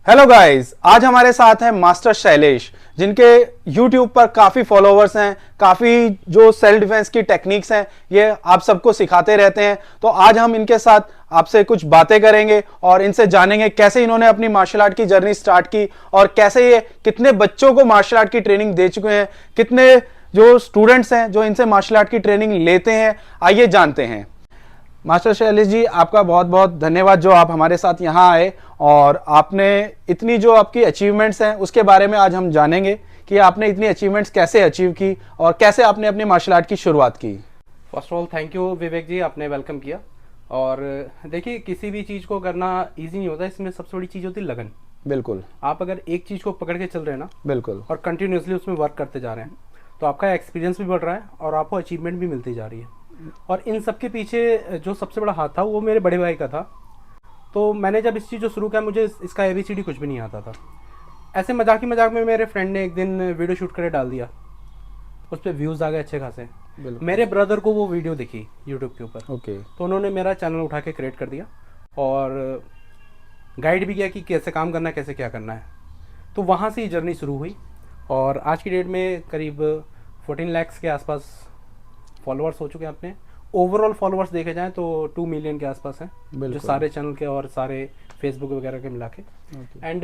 Hello guys, आज हमारे साथ हैं मास्टर शैलेश, जिनके YouTube पर काफ़ी फॉलोवर्स हैं, काफ़ी जो सेल्फ डिफेंस की टेक्निक्स हैं ये आप सबको सिखाते रहते हैं। तो आज हम इनके साथ आपसे कुछ बातें करेंगे और इनसे जानेंगे कैसे इन्होंने अपनी मार्शल आर्ट की जर्नी स्टार्ट की और कैसे ये कितने बच्चों को मार्शल आर्ट की ट्रेनिंग दे चुके हैं, कितने जो स्टूडेंट्स हैं जो इनसे मार्शल आर्ट की ट्रेनिंग लेते हैं। आइए जानते हैं। मास्टर शैलेश जी, आपका बहुत बहुत धन्यवाद जो आप हमारे साथ यहाँ आए और आपने इतनी जो आपकी अचीवमेंट्स हैं उसके बारे में आज हम जानेंगे कि आपने इतनी अचीवमेंट्स कैसे अचीव की और कैसे आपने अपने मार्शल आर्ट की शुरुआत की। First of all thank you Vivek ji, आपने वेलकम किया। और देखिए, किसी भी चीज़ को करना इजी नहीं होता, इसमें सबसे बड़ी चीज़ होती है लगन। बिल्कुल। आप अगर एक चीज़ को पकड़ के चल रहे हैं ना, बिल्कुल, और कंटिन्यूसली उसमें वर्क करते जा रहे हैं, तो आपका एक्सपीरियंस भी बढ़ रहा है और आपको अचीवमेंट भी मिलती जा रही है। और इन सब के पीछे जो सबसे बड़ा हाथ था वो मेरे बड़े भाई का था। तो मैंने जब इस चीज़ को शुरू किया, मुझे इसका ABCD कुछ भी नहीं आता था। ऐसे मजाक ही मजाक में मेरे फ्रेंड ने एक दिन वीडियो शूट करके डाल दिया, उस पर व्यूज़ आ गए अच्छे खासे। मेरे ब्रदर को वो वीडियो दिखी यूट्यूब के ऊपर, ओके। तो उन्होंने मेरा चैनल उठा के क्रिएट कर दिया और गाइड भी किया कि कैसे काम करना है, कैसे क्या करना है। तो वहाँ से ये जर्नी शुरू हुई और आज की डेट में करीब 14 लाख के आसपास फॉलोअर्स हो चुके हैं अपने। ओवरऑल फॉलोअर्स देखे जाएं तो 2 मिलियन के आसपास हैं, जो सारे चैनल के और सारे फेसबुक वगैरह के मिला के। एंड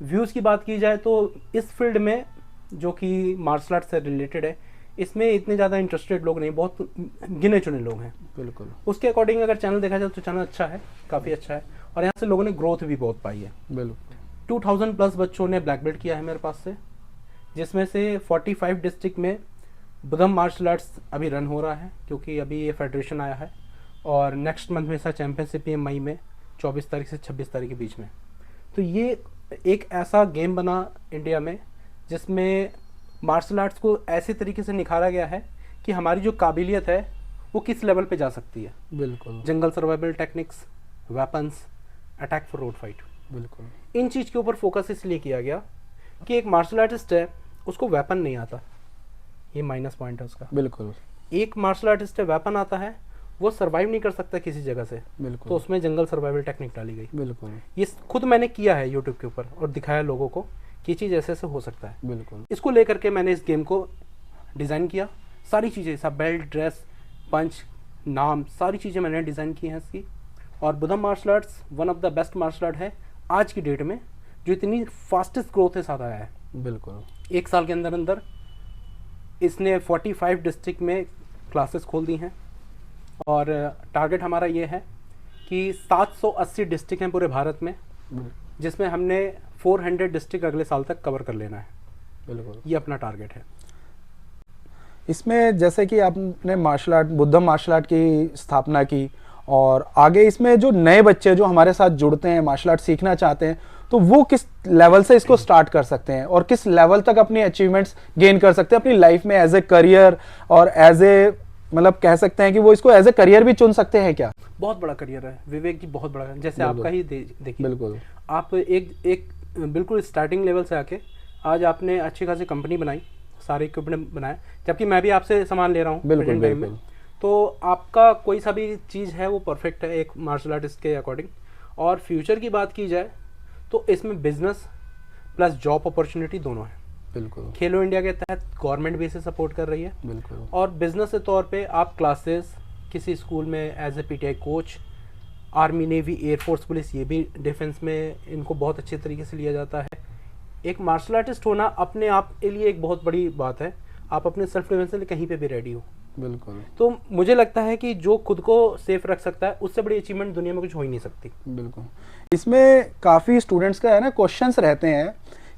व्यूज़ की बात की जाए तो इस फील्ड में जो कि मार्शल आर्ट से रिलेटेड है, इसमें इतने ज़्यादा इंटरेस्टेड लोग नहीं, बहुत गिने चुने लोग हैं। बिल्कुल। उसके अकॉर्डिंग अगर चैनल देखा जाए तो चैनल अच्छा है, काफ़ी अच्छा है और यहाँ से लोगों ने ग्रोथ भी बहुत पाई है। बिल्कुल। 2000 प्लस बच्चों ने ब्लैक बेल्ट किया है मेरे पास से, जिसमें से 45 डिस्ट्रिक्ट में बुधम मार्शल आर्ट्स अभी रन हो रहा है, क्योंकि अभी ये फेडरेशन आया है और नेक्स्ट मंथ में इसका चैम्पियनशिप है मई में 24 तारीख से 26 तारीख के बीच में। तो ये एक ऐसा गेम बना इंडिया में जिसमें मार्शल आर्ट्स को ऐसे तरीके से निखारा गया है कि हमारी जो काबिलियत है वो किस लेवल पे जा सकती है। बिल्कुल। Jungle survival techniques, weapons, attack for road fight, बिल्कुल। इन चीज़ के ऊपर फोकस इसलिए किया गया कि एक मार्शल आर्टिस्ट है, उसको वेपन नहीं आता, ये माइनस पॉइंट है उसका। बिल्कुल। एक मार्शल आर्टिस्ट है, वेपन आता है, वो सर्वाइव नहीं कर सकता किसी जगह से, बिल्कुल। तो उसमें जंगल सर्वाइवल टेक्निक डाली गई। बिल्कुल। ये खुद मैंने किया है यूट्यूब के ऊपर और दिखाया लोगों को कि ये चीज़ ऐसे ऐसे हो सकता है। बिल्कुल। इसको लेकर के मैंने इस गेम को डिज़ाइन किया, सारी चीज़ें, सब बेल्ट, ड्रेस, पंच, नाम, सारी चीज़ें मैंने डिज़ाइन की हैं इसकी। और Budham martial arts one of the best martial art है आज की डेट में, जो इतनी फास्टेस्ट ग्रोथ के साथ आया है। बिल्कुल। एक साल के अंदर अंदर इसने 45 डिस्ट्रिक्ट में क्लासेस खोल दी हैं और टारगेट हमारा ये है कि 780 डिस्ट्रिक्ट हैं पूरे भारत में, जिसमें हमने 400 डिस्ट्रिक्ट अगले साल तक कवर कर लेना है। बिल्कुल। ये अपना टारगेट है। इसमें जैसे कि आपने मार्शल आर्ट, बुद्धम मार्शल आर्ट की स्थापना की और आगे इसमें जो नए बच्चे जो हमारे साथ जुड़ते हैं, मार्शल आर्ट सीखना चाहते हैं, तो वो किस लेवल से इसको स्टार्ट कर सकते हैं और किस लेवल तक अपनी अचीवमेंट्स गेन कर सकते हैं अपनी लाइफ में एज ए करियर और एज ए, मतलब कह सकते हैं कि वो इसको एज ए करियर भी चुन सकते हैं क्या? बहुत बड़ा करियर है विवेक जी, बहुत बड़ा है। जैसे आपका ही देखिए, बिल्कुल। आप एक बिल्कुल स्टार्टिंग लेवल से आके आज आपने अच्छी खासी कंपनी बनाई, सारे इक्विपमेंट बनाए, जबकि मैं भी आपसे सामान ले रहा हूँ। बिल्कुल। बिल्कुल। तो आपका कोई सा भी चीज़ है वो परफेक्ट है एक मार्शल आर्टिस्ट के अकॉर्डिंग। और फ्यूचर की बात की जाए तो इसमें बिजनेस प्लस जॉब अपॉर्चुनिटी दोनों है। बिल्कुल। खेलो इंडिया के तहत गवर्नमेंट भी इसे सपोर्ट कर रही है। बिल्कुल। और बिजनेस के तौर पे आप क्लासेस किसी स्कूल में as a PTI coach, army, navy, air force, police, ये भी डिफेंस में इनको बहुत अच्छे तरीके से लिया जाता है। एक मार्शल आर्टिस्ट होना अपने आप के लिए एक बहुत बड़ी बात है, आप अपने सेल्फ डिफेंस के लिए कहीं पे भी रेडी हो। बिल्कुल। तो मुझे लगता है कि जो खुद को सेफ रख सकता है, उससे बड़ी अचीवमेंट दुनिया में कुछ हो ही नहीं सकती। बिल्कुल। इसमें काफ़ी स्टूडेंट्स का है ना क्वेश्चंस रहते हैं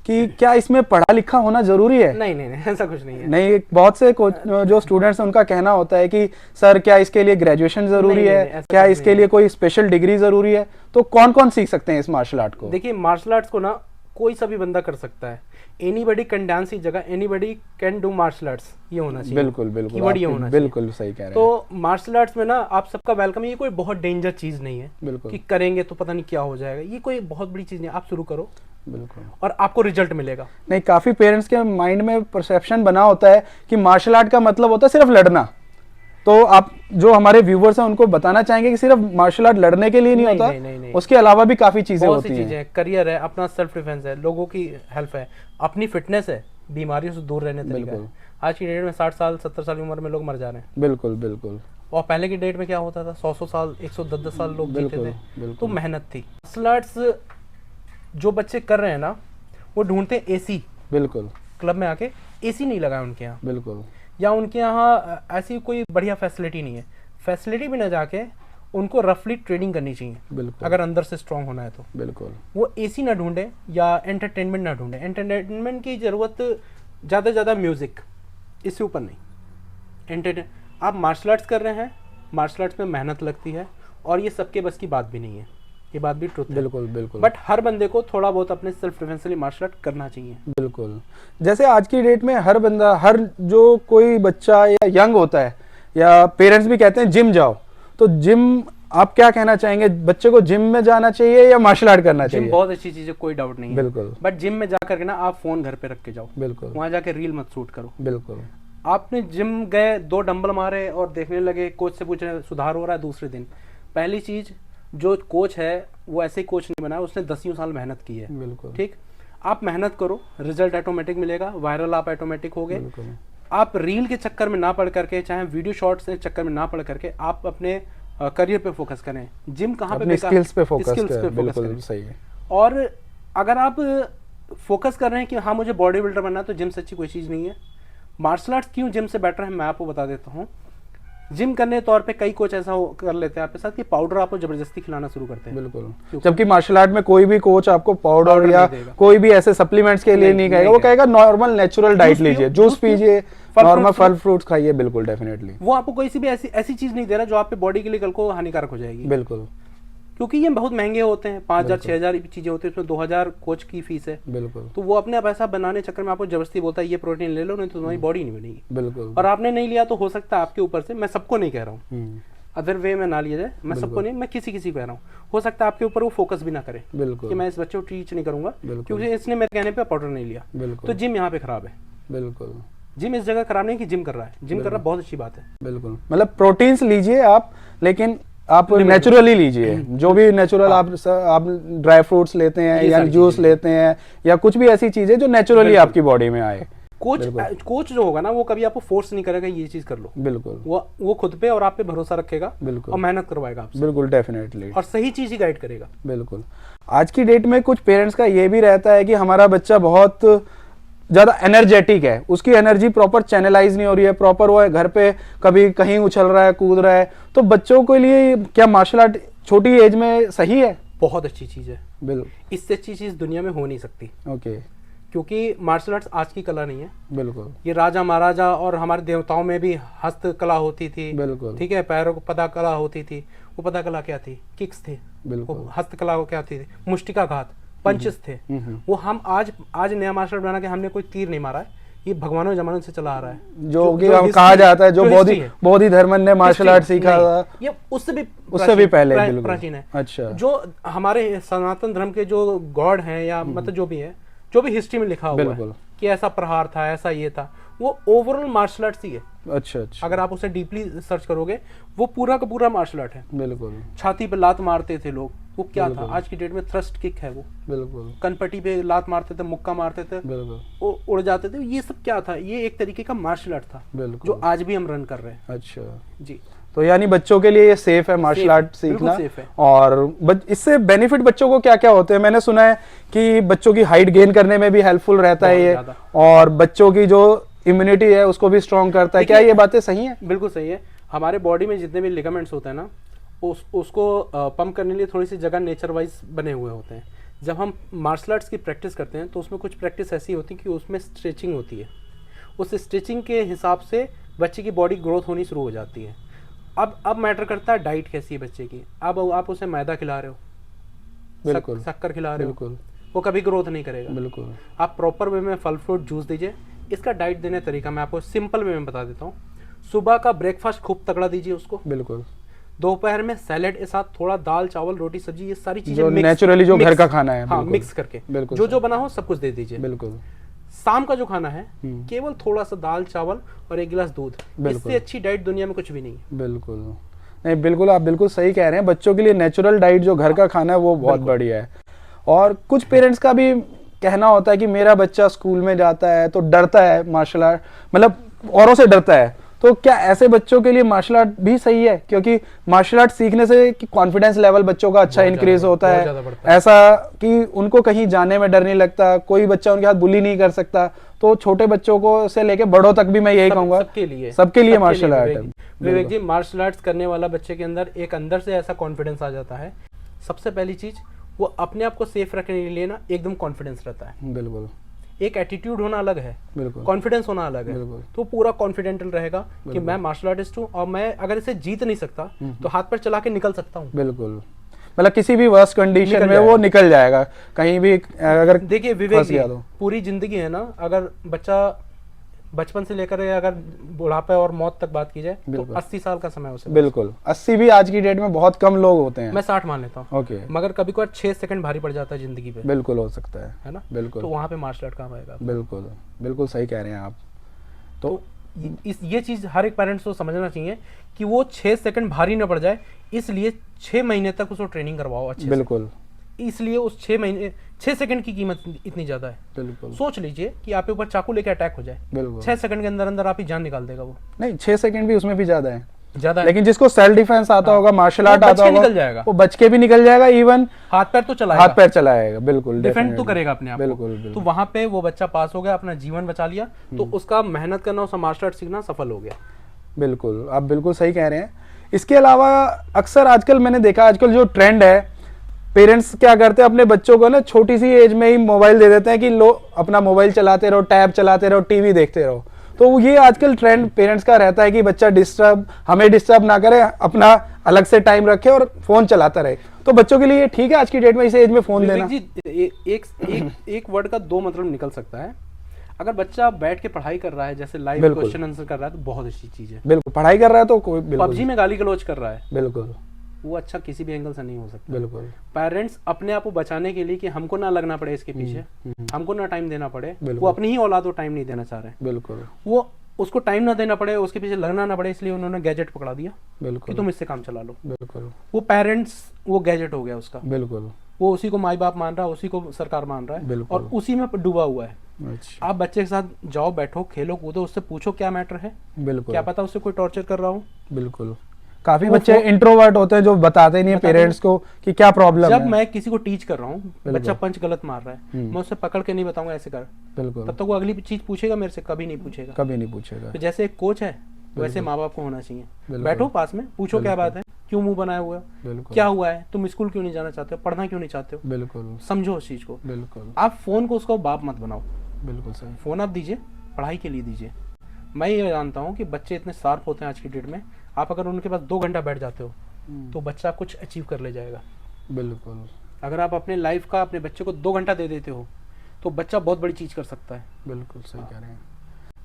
कि क्या इसमें पढ़ा लिखा होना जरूरी है? नहीं नहीं नहीं, ऐसा कुछ नहीं है। नहीं, बहुत से जो स्टूडेंट्स हैं उनका कहना होता है कि सर क्या इसके लिए ग्रेजुएशन जरूरी नहीं, है? नहीं, क्या इसके लिए कोई स्पेशल डिग्री जरूरी है? तो कौन कौन सीख सकते हैं इस मार्शल आर्ट को? देखिए, मार्शल आर्ट्स को ना कोई सा भी बंदा कर सकता है। एनीबडी कैन डांस की जगह anybody can do martial arts, ये होना चाहिए। बिल्कुल। बिल्कुल। कीवर्ड ये होना चाहिए। बिल्कुल सही कह रहे हैं। तो मार्शल आर्ट्स में ना आप सबका वेलकम है। ये कोई बहुत डेंजर चीज़ नहीं है। बिल्कुल। कि करेंगे तो पता नहीं क्या हो जाएगा, ये कोई बहुत बड़ी चीज़ नहीं है। आप शुरू करो बिल्कुल और आपको रिजल्ट मिलेगा। नहीं, काफ़ी पेरेंट्स के माइंड में परसेप्शन बना होता है कि मार्शल आर्ट का मतलब होता है सिर्फ लड़ना, तो आप जो हमारे व्यूवर्स हैं उनको बताना चाहेंगे कि सिर्फ मार्शल आर्ट लड़ने के लिए नहीं होता, नहीं। उसके अलावा भी काफी चीजें बहुत सी होती चीजें हैं। हैं, करियर है, अपना सेल्फ डिफेंस है, लोगों की हेल्प है, अपनी फिटनेस है, बीमारियों से दूर रहने तरीका है। आज की डेट में 60 साल 70 साल की उम्र में लोग मर जा रहे हैं। बिल्कुल बिल्कुल। और पहले की डेट में क्या होता था, 100 साल 110 साल लोग जीते थे। तो मेहनत थी। मार्शल आर्ट्स जो बच्चे कर रहे हैं ना, वो ढूंढते हैं एसी। बिल्कुल। क्लब में आके एसी नहीं लगा उनके यहाँ, बिल्कुल। या उनके यहाँ ऐसी कोई बढ़िया फैसिलिटी नहीं है। फैसिलिटी भी ना जाके उनको रफली ट्रेनिंग करनी चाहिए। बिल्कुल। अगर अंदर से स्ट्रांग होना है तो बिल्कुल। वो एसी ना ढूंढे या एंटरटेनमेंट ना ढूंढे। एंटरटेनमेंट की ज़रूरत ज़्यादा से ज़्यादा म्यूज़िक, इससे ऊपर नहीं। आप मार्शल आर्ट्स कर रहे हैं, मार्शल आर्ट्स में मेहनत लगती है, और ये सबके बस की बात भी नहीं है, ये बात भी ट्रुथ है। बिल्कुल बिल्कुल। बट हर बंदे को थोड़ा बहुत अपने सेल्फ डिफेंस के लिए मार्शल आर्ट करना चाहिए। बिल्कुल। जैसे आज की डेट में हर बंदा, हर जो कोई बच्चा या यंग होता है, या पेरेंट्स भी कहते हैं जिम जाओ, तो जिम आप क्या कहना चाहेंगे, बच्चे को जिम में जाना चाहिए या मार्शल आर्ट करना चाहिए? जिम बहुत अच्छी चीज़ है, कोई डाउट नहीं है। बिल्कुल। बट जिम में जा करके ना आप फोन घर पे रख के जाओ। बिल्कुल। वहाँ जाके रील मत शूट करो। बिल्कुल। आपने जिम गए, 2 डंबल मारे और देखने लगे, कोच से पूछे सुधार हो रहा है दूसरे दिन। पहली चीज, जो कोच है वो ऐसे ही कोच नहीं बना, उसने 10 साल मेहनत की है। बिल्कुल। ठीक, आप मेहनत करो, रिजल्ट ऑटोमेटिक मिलेगा, वायरल आप ऑटोमेटिक हो गए। आप रील के चक्कर में ना पड़ करके, चाहे वीडियो शॉर्ट्स के चक्कर में ना पड़ करके, आप अपने करियर पे फोकस करें। जिम कहाँ पे, स्किल्स पे फोकस करें। बिल्कुल सही है। और अगर आप फोकस कर रहे हैं कि हाँ मुझे बॉडी बिल्डर बनना है, तो जिम से अच्छी कोई चीज़ नहीं है। मार्शल आर्ट्स क्यों जिम से बेटर है, मैं आपको बता देता हूँ। जिम करने तौर पे कई कोच ऐसा कर लेते हैं आपके साथ कि पाउडर आपको जबरदस्ती खिलाना शुरू करते हैं। बिल्कुल। जबकि मार्शल आर्ट में कोई भी कोच आपको पाउडर या कोई भी ऐसे सप्लीमेंट्स के लिए नहीं कहेगा, वो कहेगा नॉर्मल नेचुरल डाइट लीजिए, जूस पीजिए, नॉर्मल फल फ्रूट्स खाइए। बिल्कुल, डेफिनेटली। वो आपको कोई सी भी ऐसी चीज नहीं दे रहा जो आपके बॉडी के लिए कल को हानिकारक हो जाएगी। बिल्कुल। क्योंकि ये बहुत महंगे होते हैं, 5,000 6,000 चीजें होती है, उसमें 2,000 कोच की फीस है। बिल्कुल। तो वो अपने पैसा बनाने चक्कर में आपको जबरदस्ती बोलता है ये प्रोटीन ले लो, नहीं तो तुम्हारी बॉडी नहीं बनेगी। बिल्कुल। और आपने नहीं लिया तो हो सकता है आपके ऊपर से, मैं सबको नहीं कह रहा हूँ, अदर वे में ना लिया जाए, मैं सबको नहीं, मैं किसी किसी को कह रहा हूँ, हो सकता है आपके ऊपर वो फोकस भी ना करे। बिल्कुल। कि मैं इस बच्चे को टीच नहीं करूंगा क्योंकि इसने मेरे कहने पे पाउडर नहीं लिया। बिल्कुल। तो जिम यहाँ पे खराब है। बिल्कुल। जिम इस जगह खराब नहीं कि जिम कर रहा है, जिम कर रहा बहुत अच्छी बात है। बिल्कुल। मतलब प्रोटीन्स लीजिए आप, लेकिन आप नेचुरली लीजिए, जो भी नेचुरल आप ड्राई फ्रूट्स लेते हैं या जूस लेते हैं या कुछ भी ऐसी चीजें जो नेचुरली आपकी बॉडी में आए। कोच जो होगा ना, वो कभी आपको फोर्स नहीं करेगा ये चीज कर लो। बिल्कुल। वो खुद पे और आप पे भरोसा रखेगा। बिल्कुल। और मेहनत करवाएगा आपसे। बिल्कुल, डेफिनेटली। और सही चीज ही गाइड करेगा। बिल्कुल। आज की डेट में कुछ पेरेंट्स का ये भी रहता है कि हमारा बच्चा बहुत ज्यादा एनर्जेटिक है, उसकी एनर्जी प्रॉपर चैनलाइज नहीं हो रही है, प्रॉपर वो है घर पे कभी कहीं उछल रहा है, कूद रहा है, तो बच्चों के लिए क्या मार्शल आर्ट छोटी एज में सही है? बहुत अच्छी चीज है। बिल्कुल। इससे अच्छी चीज दुनिया में हो नहीं सकती। ओके। क्योंकि मार्शल आर्ट्स आज की कला नहीं है। बिल्कुल। ये राजा महाराजा और हमारे देवताओं में भी हस्तकला होती थी। बिल्कुल। ठीक है, पैरों को पदा कला होती थी। वो पदा कला क्या थी? किक्स थे। बिल्कुल। हस्तकला क्या थी? मुष्टिकाघात, पंचेस थे। वो हम आज नया मार्शल आर्ट बना के हमने कोई तीर नहीं मारा है, ये भगवानों जमानों से चला आ रहा है। जो कहा जाता है, जो बौद्ध धर्म ने मार्शल आर्ट सीखा था, ये उससे भी पहले प्राचीन है। अच्छा। जो हमारे सनातन धर्म के जो गॉड हैं या मतलब जो भी है, जो भी हिस्ट्री में लिखा हुआ है कि ऐसा प्रहार था, ऐसा ये था, वो ओवरऑल मार्शल आर्ट्स ही है। अच्छा। अगर आप उसे डीपली सर्च करोगे, वो पूरा का पूरा मार्शल आर्ट है। बिल्कुल। छाती पे लात मारते थे लोग, वो क्या था? आज की डेट में थ्रस्ट किक है वो। बिल्कुल। कनपट्टी पे लात मारते थे, मुक्का मारते थे, वो उड़ जाते थे। ये सब क्या था? ये एक तरीके का मार्शल आर्ट था। बिल्कुल। जो आज भी हम रन कर रहे हैं। अच्छा जी। तो यानी बच्चों के लिए ये सेफ है मार्शल आर्ट सीखना। और इससे बेनिफिट बच्चों को क्या क्या होते हैं? मैंने सुना है कि बच्चों की हाइट गेन करने में भी हेल्पफुल रहता है ये, और बच्चों की जो इम्यूनिटी है उसको भी स्ट्रॉन्ग करता है। क्या ये बातें सही हैं? बिल्कुल सही है। हमारे बॉडी में जितने भी लिगामेंट्स होते हैं ना, उसको पंप करने के लिए थोड़ी सी जगह नेचर वाइज बने हुए होते हैं। जब हम मार्शल आर्ट्स की प्रैक्टिस करते हैं तो उसमें कुछ प्रैक्टिस ऐसी होती है कि उसमें स्ट्रेचिंग होती है। उस स्ट्रेचिंग के हिसाब से बच्चे की बॉडी ग्रोथ होनी शुरू हो जाती है। अब मैटर करता है डाइट कैसी है बच्चे की। अब आप उसे मैदा खिला रहे हो, बिल्कुल, शक्कर खिला रहे हो, बिल्कुल, वो कभी ग्रोथ नहीं करेगा। बिल्कुल। आप प्रॉपर वे में फल फ्रूट जूस दीजिए। इसका डाइट देने तरीका मैं आपको सिंपल वे में बता देता हूँ। सुबह का ब्रेकफास्ट खूब तगड़ा दीजिए उसको। बिल्कुल। दोपहर में सैलेड के साथ थोड़ा दाल चावल रोटी सब्जी, ये सारी चीजें जो नेचुरली जो घर का खाना है, हाँ, मिक्स करके जो बना हो सब कुछ दे दीजिए। बिल्कुल। शाम का जो खाना है केवल थोड़ा सा दाल चावल और एक गिलास दूध, इससे अच्छी डाइट दुनिया में कुछ भी नहीं है। बिल्कुल नहीं, बिल्कुल आप बिल्कुल सही कह रहे हैं। बच्चों के लिए नेचुरल डाइट जो घर का खाना है वो बहुत बढ़िया है। और कुछ पेरेंट्स का भी कहना होता है कि मेरा बच्चा स्कूल में जाता है तो डरता है मार्शल आर्ट, मतलब औरों से डरता है, तो क्या ऐसे बच्चों के लिए मार्शल आर्ट भी सही है? क्योंकि मार्शल आर्ट सीखने से कॉन्फिडेंस लेवल बच्चों का अच्छा इंक्रीज होता है, ऐसा कि उनको कहीं जाने में डर नहीं लगता, कोई बच्चा उनके साथ बुली नहीं कर सकता। तो छोटे बच्चों को से लेके बड़ों तक भी मैं यही कहूंगा सबके लिए मार्शल आर्ट है। विवेक जी, मार्शल आर्ट्स करने वाला बच्चे के अंदर एक अंदर से ऐसा कॉन्फिडेंस आ जाता है, सबसे पहली चीज वो अपने आप को सेफ रखने के लिए ना एकदम कॉन्फिडेंस रहता है। बिल्कुल, एक एटीट्यूड होना अलग है, बिल्कुल कॉन्फिडेंस होना अलग है। तो पूरा कॉन्फिडेंटल रहेगा कि मैं मार्शल आर्टिस्ट हूँ और मैं अगर इसे जीत नहीं सकता तो हाथ पर चला के निकल सकता हूँ। बिल्कुल, मतलब किसी भी वर्स्ट कंडीशन में वो निकल जाएगा कहीं भी। अगर देखिए विवेक जी, पूरी जिंदगी है ना, अगर बच्चा बचपन से लेकर अगर बुढ़ापे और मौत तक बात की जाए तो 80 साल का समय उसे। बिल्कुल, 80 भी आज की डेट में बहुत कम लोग होते हैं। मैं 60 मान लेता हूँ। ओके, मगर कभी कभार 6 सेकंड भारी पड़ जाता है जिंदगी पे। बिल्कुल हो सकता है ना? बिल्कुल, तो वहाँ पे मार्शल आर्ट काम आएगा। बिल्कुल, बिल्कुल सही कह रहे हैं आप। तो ये चीज हर एक पेरेंट्स को समझना चाहिए कि वो 6 सेकंड भारी न पड़ जाए, इसलिए 6 महीने तक उसको ट्रेनिंग करवाओ अच्छे से। बिल्कुल, इसलिए उस 6 सेकंड की कीमत इतनी ज्यादा है। बिल्कुल, सोच लीजिए कि आप ऊपर चाकू लेके अटैक हो जाए, बिल्कुल 6 सेकंड के अंदर अंदर आप ही जान निकाल देगा वो। नहीं, 6 सेकंड भी उसमें भी ज्यादा है। लेकिन जिसको सेल्फ डिफेंस आता होगा, मार्शल आर्ट आता होगा, वो बच के भी निकल जाएगा, इवन हाथ पैर तो चलाएगा, बिल्कुल डिफेंड तो करेगा अपने आप बिल्कुल, को। तो वहां पे वो बच्चा पास हो गया, अपना जीवन बचा लिया, तो उसका मेहनत करना, उसका मार्शल आर्ट सीखना सफल हो गया। बिल्कुल, आप बिल्कुल सही कह रहे हैं। इसके अलावा अक्सर आजकल मैंने देखा, आजकल जो ट्रेंड है, पेरेंट्स क्या करते हैं अपने बच्चों को ना छोटी सी एज में ही मोबाइल दे देते हैं कि लो अपना मोबाइल चलाते रहो, टैब चलाते रहो, टीवी देखते रहो। तो ये आजकल ट्रेंड पेरेंट्स का रहता है कि बच्चा हमें डिस्टर्ब ना करे, अपना अलग से टाइम रखे और फोन चलाता रहे। तो बच्चों के लिए ठीक है आज की डेट में इस एज में फोन देना? एक वर्ड का 2 मतलब निकल सकता है। अगर बच्चा बैठ के पढ़ाई कर रहा है, जैसे लाइव क्वेश्चन आंसर कर रहा है, तो बहुत अच्छी चीज है। बिल्कुल, पढ़ाई कर रहा है तो कोई पबजी में गाली गलौज कर रहा है, बिल्कुल वो अच्छा किसी भी एंगल से नहीं हो सकता। बिल्कुल, पेरेंट्स अपने आप को बचाने के लिए कि हमको ना लगना पड़े इसके पीछे, हमको ना टाइम देना पड़े, वो अपनी ही औलाद को टाइम नहीं देना चाह रहे। बिल्कुल, वो उसको टाइम ना देना पड़े, उसके पीछे लगना ना पड़े, इसलिए उन्होंने गैजेट पकड़ा दिया। बिल्कुल, कि तुम इससे काम चला लो। बिल्कुल, वो पेरेंट्स वो गैजेट हो गया उसका। बिल्कुल, वो उसी को माई बाप मान रहा है, उसी को सरकार मान रहा है, और उसी में डूबा हुआ है। अच्छा। आप बच्चे के साथ जाओ, बैठो, खेलो कूदो, उससे पूछो क्या मैटर है। बिल्कुल, क्या पता उससे कोई टॉर्चर कर रहा हो। बिल्कुल, काफी बच्चे इंट्रोवर्ट होते हैं जो बताते नहीं है पेरेंट्स को कि क्या प्रॉब्लम है। जब मैं किसी को टीच कर रहा हूँ, बच्चा पंच गलत मार रहा है, मैं उससे पकड़ के नहीं बताऊंगा ऐसे कर, बिल्कुल, तब तक वो अगली चीज पूछेगा मेरे से, कभी नहीं पूछेगा, कभी नहीं पूछेगा। तो जैसे एक कोच है वैसे माँ बाप को होना चाहिए। बैठो पास में, पूछो क्या बात है, क्यों मुंह बनाया हुआ है, क्या हुआ है, तुम स्कूल क्यों नहीं जाना चाहते हो, पढ़ना क्यों नहीं चाहते हो, बिल्कुल समझो उस चीज को। बिल्कुल, आप फोन को उसको बाप मत बनाओ। बिल्कुल सही। फोन आप दीजिए, पढ़ाई के लिए दीजिए। मैं ये जानता हूँ कि बच्चे इतने शार्प होते हैं आज की डेट में, आप अगर उनके पास 2 घंटा बैठ जाते हो तो बच्चा कुछ अचीव कर ले जाएगा। बिल्कुल, अगर आप अपने लाइफ का अपने बच्चे को 2 घंटा दे देते हो तो बच्चा बहुत बड़ी चीज कर सकता है। बिल्कुल सही कह रहे हैं।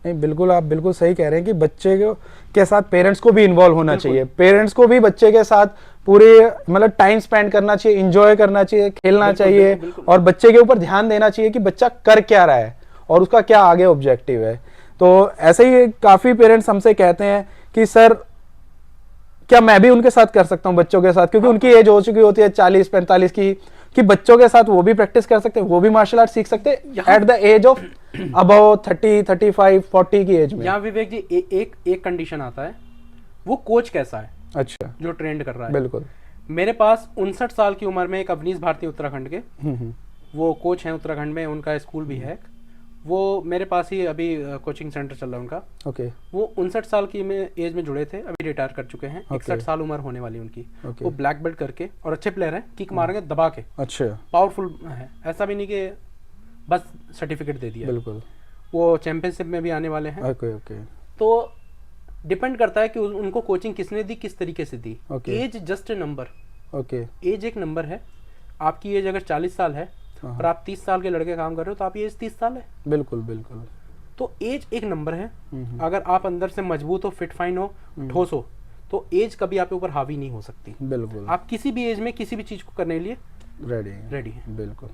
नहीं, बिल्कुल आप बिल्कुल सही कह रहे हैं कि बच्चे के साथ पेरेंट्स को भी इन्वॉल्व होना चाहिए। पेरेंट्स को भी बच्चे के साथ पूरे मतलब टाइम स्पेंड करना चाहिए, एंजॉय करना चाहिए, खेलना चाहिए, और बच्चे के ऊपर ध्यान देना चाहिए कि बच्चा कर क्या रहा है और उसका क्या आगे ऑब्जेक्टिव है। तो ऐसे ही काफी पेरेंट्स हमसे कहते हैं कि सर क्या मैं भी उनके साथ कर सकता हूँ बच्चों के साथ, क्योंकि उनकी एज हो चुकी होती है 40-45 की, कि बच्चों के साथ वो भी प्रैक्टिस कर सकते हैं, वो भी मार्शल आर्ट सीख सकते हैं at the age of above 30, 35, 40 की एज में। यहाँ विवेक जी एक कंडीशन आता है, वो कोच कैसा है। अच्छा, जो ट्रेंड कर रहा है। बिल्कुल। मेरे पास 59 साल की उम्र में एक अवनीश भारती उत्तराखंड के, वो कोच हैं उत्तराखंड में, उनका स्कूल भी है, वो मेरे पास ही अभी कोचिंग सेंटर चल रहा है उनका। ओके। वो 59 साल की एज में जुड़े थे, अभी रिटायर कर चुके हैं। 61 साल उम्र होने वाली उनकी। वो ब्लैक बेल्ट करके और अच्छे प्लेयर हैं, किक मारेंगे दबा के। अच्छा, पावरफुल है, ऐसा भी नहीं कि बस सर्टिफिकेट दे दिया। बिल्कुल। वो चैंपियनशिप में भी आने वाले हैं। Okay okay. तो डिपेंड करता है कि उनको कोचिंग किसने दी, किस तरीके से दी। Age just a number. Okay. Age एक नंबर है। आपकी एज अगर 40 साल है और आप 30 साल के लड़के काम कर रहे हो तो आपकी एज 30 साल है। बिल्कुल बिल्कुल। तो एज एक नंबर है। अगर आप अंदर से मजबूत हो, फिट फाइन हो, ठोस हो, तो एज कभी आपके ऊपर हावी नहीं हो सकती। बिल्कुल। आप किसी भी एज में किसी भी चीज को करने के लिए रेडी है। बिल्कुल।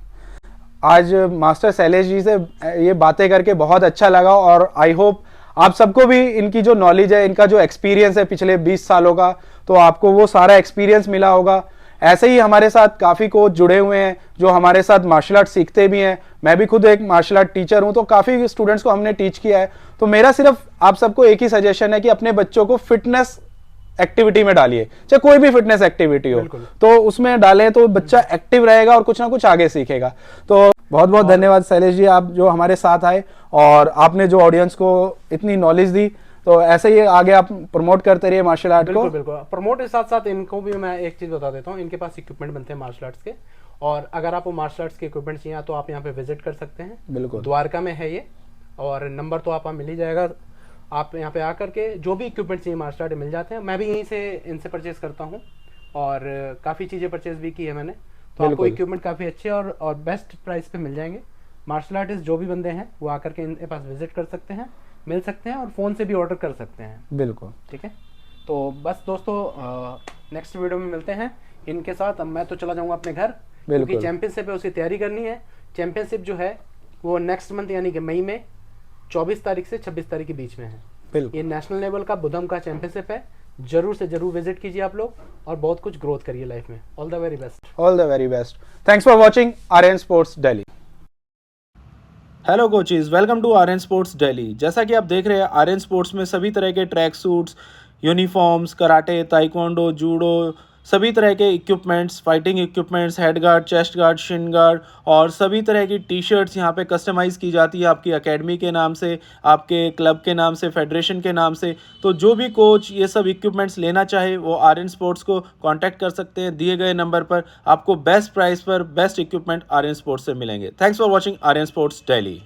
आज मास्टर शैलेश जी से ये बातें करके बहुत अच्छा लगा और आई होप आप सबको भी इनकी जो नॉलेज है, इनका जो एक्सपीरियंस है पिछले 20 सालों का, तो आपको वो सारा एक्सपीरियंस मिला होगा। ऐसे ही हमारे साथ काफ़ी कोच जुड़े हुए हैं जो हमारे साथ मार्शल आर्ट सीखते भी हैं। मैं भी खुद एक मार्शल आर्ट टीचर हूं, तो काफ़ी स्टूडेंट्स को हमने टीच किया है। तो मेरा सिर्फ आप सबको एक ही सजेशन है कि अपने बच्चों को फिटनेस एक्टिविटी में डालिए, चाहे कोई भी फिटनेस एक्टिविटी हो, तो उसमें डालें तो बच्चा एक्टिव रहेगा और कुछ ना कुछ आगे सीखेगा। तो बहुत बहुत धन्यवाद शैलेश जी, आप जो हमारे साथ आए और आपने जो ऑडियंस को इतनी नॉलेज दी। तो ऐसे ही आगे आप प्रमोट करते रहिए मार्शल आर्ट को। बिल्कुल प्रमोट के साथ साथ इनको भी मैं एक चीज़ बता देता हूँ, इनके पास इक्विपमेंट बनते हैं मार्शल आर्ट्स के, और अगर आपको मार्शल आर्ट्स के इक्विपमेंट चाहिए तो आप यहाँ पे विजिट कर सकते हैं। बिल्कुल, द्वारका में है ये, और नंबर तो आपको मिल ही जाएगा। आप यहाँ पे आकर के जो भी इक्विपमेंट चाहिए मार्शल आर्ट मिल जाते हैं। मैं भी यहीं से इनसे परचेज करता हूँ और काफ़ी चीज़ें परचेज भी की है मैंने, तो आपको इक्विपमेंट काफ़ी अच्छे और बेस्ट प्राइस पे मिल जाएंगे। मार्शल आर्टिस्ट जो भी बंदे हैं वो आकर के इनके पास विजिट कर सकते हैं, मिल सकते हैं, और फ़ोन से भी ऑर्डर कर सकते हैं। बिल्कुल, ठीक है। तो बस दोस्तों, नेक्स्ट वीडियो में मिलते हैं इनके साथ। अब मैं तो चला जाऊँगा अपने घर, क्योंकि चैंपियनशिप है, उसकी तैयारी करनी है। चैंपियनशिप जो है वो नेक्स्ट मंथ यानी कि मई में 24 तारीख से 26 तारीख के बीच में है। ये नेशनल लेवल का बुधम का चैंपियनशिप है। जरूर से जरूर विजिट कीजिए आप लोग और बहुत कुछ ग्रोथ करिए लाइफ में। All the very best. All the very best. Thanks for watching Aryan sports Delhi. Hello coaches, welcome to Aryan sports Delhi. जैसा कि आप देख रहे हैं, आर्यन स्पोर्ट्स में सभी तरह के track suits, uniforms, karate, taekwondo, judo, सभी तरह के equipments, fighting equipments, head guard, chest guard, Shin guard और सभी तरह की टी शर्ट्स यहाँ पे कस्टमाइज़ की जाती है आपकी एकेडमी के नाम से, आपके क्लब के नाम से, फेडरेशन के नाम से। तो जो भी कोच ये सब इक्विपमेंट्स लेना चाहे वो आर्यन स्पोर्ट्स को कांटेक्ट कर सकते हैं। दिए गए नंबर पर आपको बेस्ट प्राइस पर बेस्ट इक्विपमेंट आर्यन स्पोर्ट्स से मिलेंगे। Thanks for watching Aryan sports Delhi.